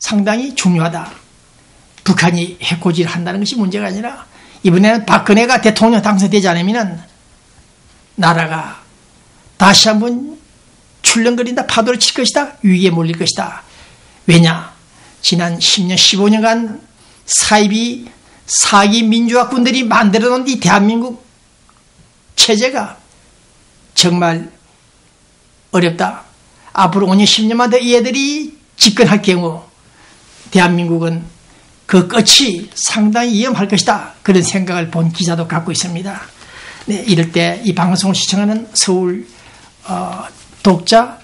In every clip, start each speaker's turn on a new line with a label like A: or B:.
A: 상당히 중요하다. 북한이 해코지를 한다는 것이 문제가 아니라 이번에는 박근혜가 대통령 당선되지 않으면 나라가 다시 한번 출렁거린다 파도를 칠 것이다. 위기에 몰릴 것이다. 왜냐? 지난 10년 15년간 사이비 사기 민주화군들이 만들어 놓은 이 대한민국 체제가 정말 어렵다. 앞으로 5년 10년만 더 이 애들이 집권할 경우 대한민국은 그 끝이 상당히 위험할 것이다. 그런 생각을 본 기자도 갖고 있습니다. 네, 이럴 때 이 방송을 시청하는 서울 독자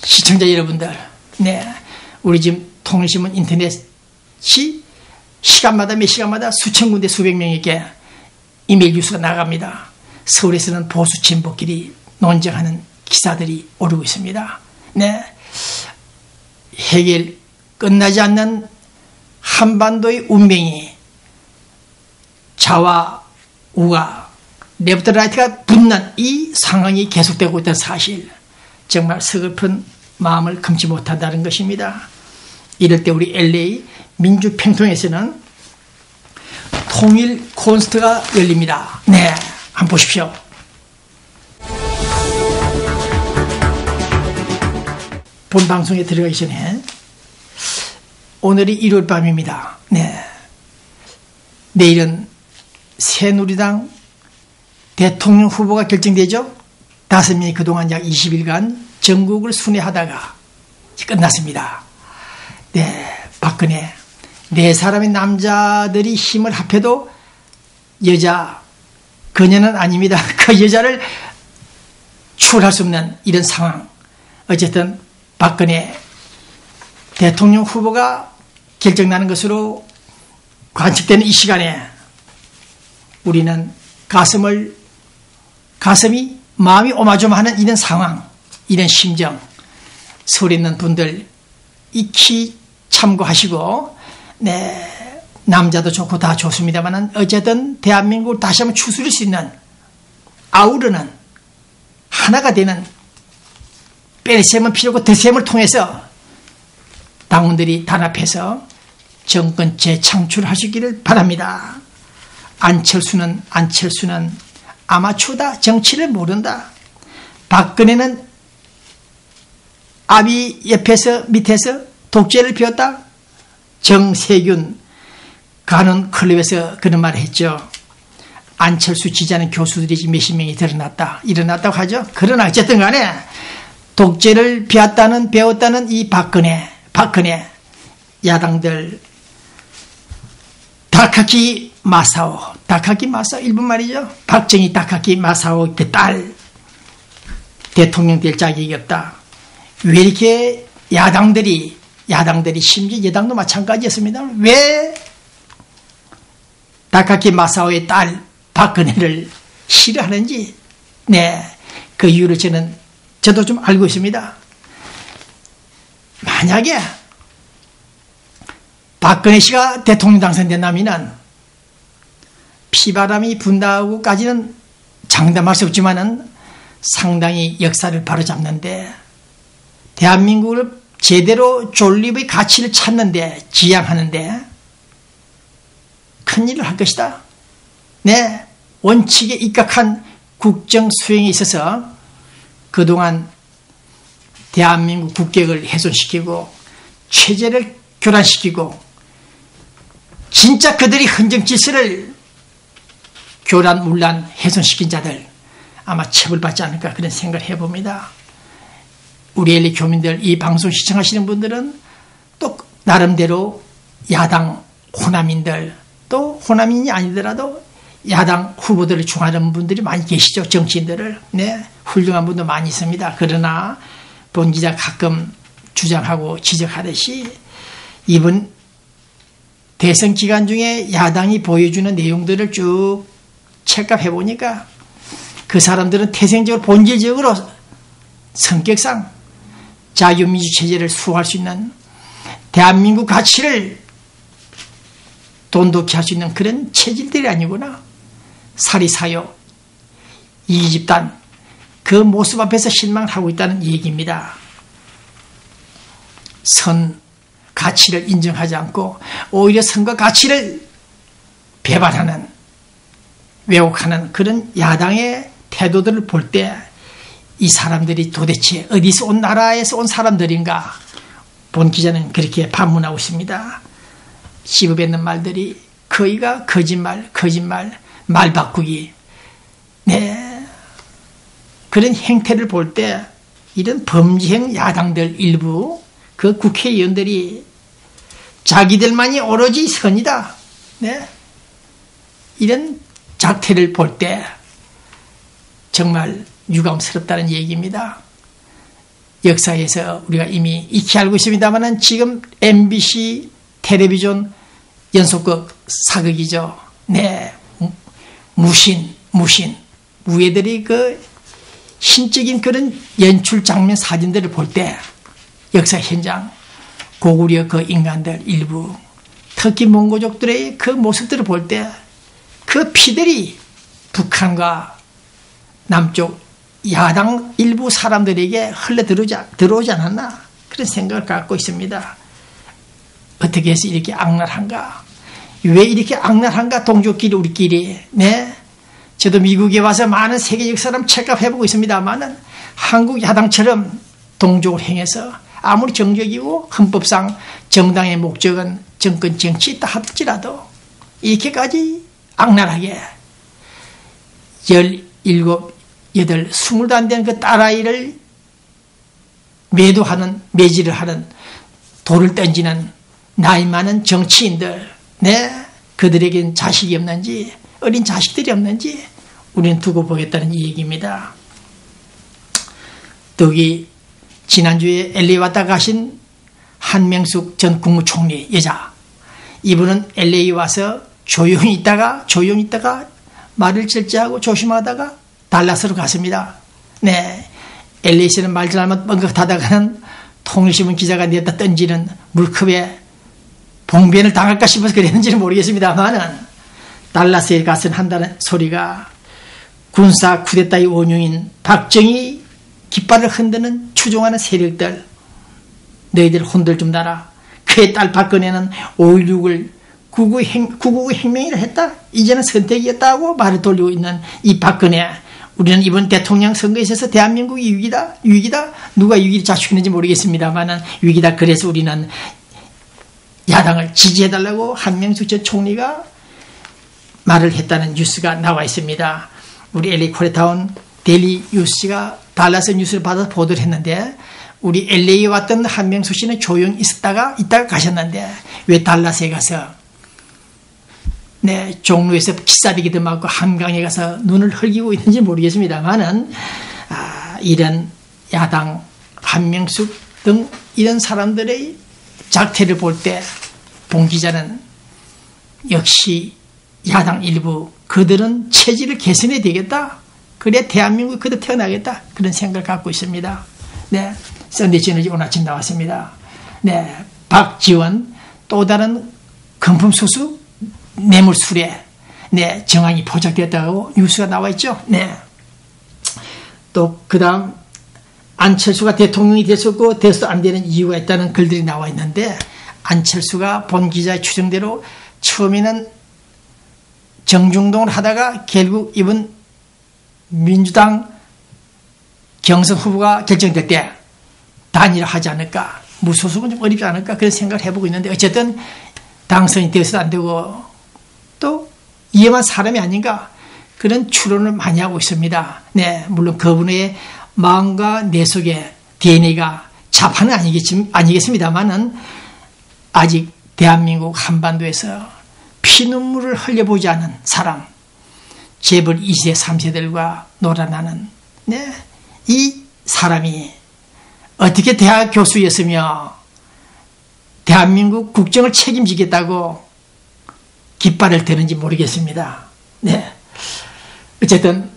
A: 시청자 여러분들, 네, 우리 지금 통일신문 인터넷이 시간마다 몇 시간마다 수천 군데 수백 명에게 이메일 뉴스가 나갑니다. 서울에서는 보수 진보끼리 논쟁하는 기사들이 오르고 있습니다. 네, 해결 끝나지 않는 한반도의 운명이 좌와 우가 레프트 라이트가 붙는 이 상황이 계속되고 있다는 사실, 정말 서글픈 마음을 금치 못한다는 것입니다. 이럴 때 우리 LA 민주평통에서는 통일 콘서트가 열립니다. 네, 한번 보십시오. 본 방송에 들어가기 전에 오늘이 일요일 밤입니다. 네, 내일은 새누리당 대통령 후보가 결정되죠. 5명이 그동안 약 20일간 전국을 순회하다가 끝났습니다. 네, 박근혜 4사람의 남자들이 힘을 합해도 여자 그녀는 아닙니다. 그 여자를 추월할 수 없는 이런 상황. 어쨌든 박근혜 대통령 후보가 결정나는 것으로 관측되는 이 시간에 우리는 가슴이 마음이 오마조마하는 이런 상황, 이런 심정, 서울에 있는 분들 익히 참고하시고, 네, 남자도 좋고 다 좋습니다만 어쨌든 대한민국을 다시 한번 추스릴 수 있는, 아우르는 하나가 되는 뺄셈은 필요고 덧셈을 통해서 당원들이 단합해서 정권 재창출하시기를 바랍니다. 안철수는 아마추어다. 정치를 모른다. 박근혜는 아비 옆에서 밑에서 독재를 피웠다. 정세균 가는 클럽에서 그런 말을 했죠. 안철수 지지하는 교수들이 몇십 명이 일어났다고 하죠. 그러나 어쨌든 간에 독재를 배웠다는 이 박근혜 야당들 다카키 마사오 일본 말이죠. 박정희 다카키 마사오 그 딸 대통령 될 자격이 없다. 왜 이렇게 야당들이 심지어 여당도 마찬가지였습니다. 왜 다카키 마사오의 딸 박근혜를 싫어하는지, 네, 그 이유를 저도 좀 알고 있습니다. 만약에 박근혜 씨가 대통령 당선된다면 피바람이 분다고까지는 장담할 수 없지만은 상당히 역사를 바로잡는데, 대한민국을 제대로 존립의 가치를 찾는데, 지향하는데 큰일을 할 것이다. 네, 원칙에 입각한 국정 수행에 있어서 그동안 대한민국 국격을 훼손시키고 체제를 교란시키고 진짜 그들이 헌정 질서를 교란, 훼손시킨 자들 아마 처벌받지 않을까 그런 생각을 해봅니다. 우리 LA 교민들, 이 방송 시청하시는 분들은 또 나름대로 야당 호남인들, 또 호남인이 아니더라도 야당 후보들을 중하는 분들이 많이 계시죠. 정치인들을. 네, 훌륭한 분도 많이 있습니다. 그러나 본 기자 가끔 주장하고 지적하듯이 이번 대선 기간 중에 야당이 보여주는 내용들을 쭉 체크해 보니까 그 사람들은 태생적으로 본질적으로 성격상 자유민주 체제를 수호할 수 있는, 대한민국 가치를 돈독히 할 수 있는 그런 체질들이 아니구나. 사리사욕, 이집단, 그 모습 앞에서 실망을 하고 있다는 얘기입니다. 가치를 인정하지 않고 오히려 선과 가치를 배반하는, 왜곡하는 그런 야당의 태도들을 볼 때 이 사람들이 도대체 어디서 온 나라에서 온 사람들인가? 본 기자는 그렇게 반문하고 있습니다. 씹어뱉는 말들이 거의가 거짓말, 말 바꾸기. 네. 그런 행태를 볼 때 이런 범죄형 야당들 일부 그 국회의원들이 자기들만이 오로지 선이다. 네. 이런 작태를 볼 때 정말 유감스럽다는 얘기입니다. 역사에서 우리가 이미 익히 알고 있습니다만 지금 MBC 텔레비전 연속극 사극이죠. 네. 무신. 우애들이 그 신적인 그런 연출 장면 사진들을 볼 때 역사 현장, 고구려 그 인간들 일부, 특히 몽고족들의 그 모습들을 볼 때 그 피들이 북한과 남쪽 야당 일부 사람들에게 흘러 들어오지 않았나 그런 생각을 갖고 있습니다. 어떻게 해서 이렇게 악랄한가? 왜 이렇게 악랄한가? 동족끼리 우리끼리. 네. 저도 미국에 와서 많은 세계적 사람 체크해보고 있습니다만은 한국 야당처럼 동족을 행해서 아무리 정적이고 헌법상 정당의 목적은 정권 정치 있다 할지라도 이렇게까지 악랄하게 17, 8, 20도 안 되는 그 딸아이를 매질을 하는 돌을 던지는 나이 많은 정치인들, 네, 그들에겐 자식이 없는지, 어린 자식들이 없는지 우리는 두고 보겠다는 이 얘기입니다. 또기 지난주에 LA 왔다 가신 한명숙 전 국무총리 여자, 이분은 LA 와서 조용히 있다가 말을 절제하고 조심하다가 달라스로 갔습니다. 네, LA에서는 말 잘하면 뻥긋하다가는 통일신문 기자가 내다 던지는 물컵에 봉변을 당할까 싶어서 그랬는지는 모르겠습니다만은 달라스에 가서 한다는 소리가 군사 쿠데타의 원흉인 박정희 깃발을 흔드는 추종하는 세력들, 너희들 혼들 좀 놔라. 그의 딸 박근혜는 5.16을 9.9 혁명이라 했다. 이제는 선택이었다고 말을 돌리고 있는 이 박근혜. 우리는 이번 대통령 선거에 있어서 대한민국이 위기다. 누가 위기를 자축했는지 모르겠습니다만 위기다. 그래서 우리는 야당을 지지해달라고 한명숙 전 총리가 말을 했다는 뉴스가 나와 있습니다. 우리 LA 코리아타운 데일리 뉴스가 달라스 뉴스를 받아서 보도를 했는데 우리 LA에 왔던 한명숙 씨는 조용히 이따가 가셨는데 왜 달라스에 가서 네, 종로에서 기싸대기도 맞고 한강에 가서 눈을 흘기고 있는지 모르겠습니다만은 이런 야당 한명숙 등 이런 사람들의 작태를 볼 때 본 기자는 역시 야당 일부 그들은 체질을 개선해야 되겠다. 그래 대한민국 그대로 태어나겠다. 그런 생각을 갖고 있습니다. 네, 썬데이 저널이 오늘 아침 나왔습니다. 네, 박지원 또 다른 금품 수수 뇌물 수뢰, 네, 정황이 포착됐다고 뉴스가 나와 있죠. 네. 또 그다음 안철수가 대통령이 됐었고 돼서 안 되는 이유가 있다는 글들이 나와 있는데 안철수가 본 기자의 추정대로 처음에는 정중동을 하다가 결국 이번 민주당 경선 후보가 결정될 때 단일화 하지 않을까, 무소속은 좀 어렵지 않을까 그런 생각을 해보고 있는데 어쨌든 당선이 되어서도 안 되고 또 위험한 사람이 아닌가 그런 추론을 많이 하고 있습니다. 네, 물론 그분의 마음과 뇌 속에 DNA가 자판은 아니겠습니다만은 아직 대한민국 한반도에서 피눈물을 흘려보지 않은 사람, 재벌 2세, 3세들과 놀아나는 네, 이 사람이 어떻게 대학 교수였으며 대한민국 국정을 책임지겠다고 깃발을 드는지 모르겠습니다. 네. 어쨌든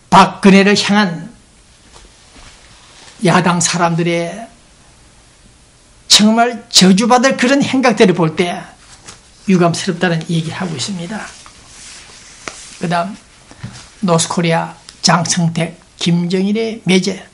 A: 박근혜를 향한 야당 사람들의 정말 저주받을 그런 행각들을 볼 때 유감스럽다는 얘기를 하고 있습니다. 그 다음 노스코리아 장성택 김정일의 매제,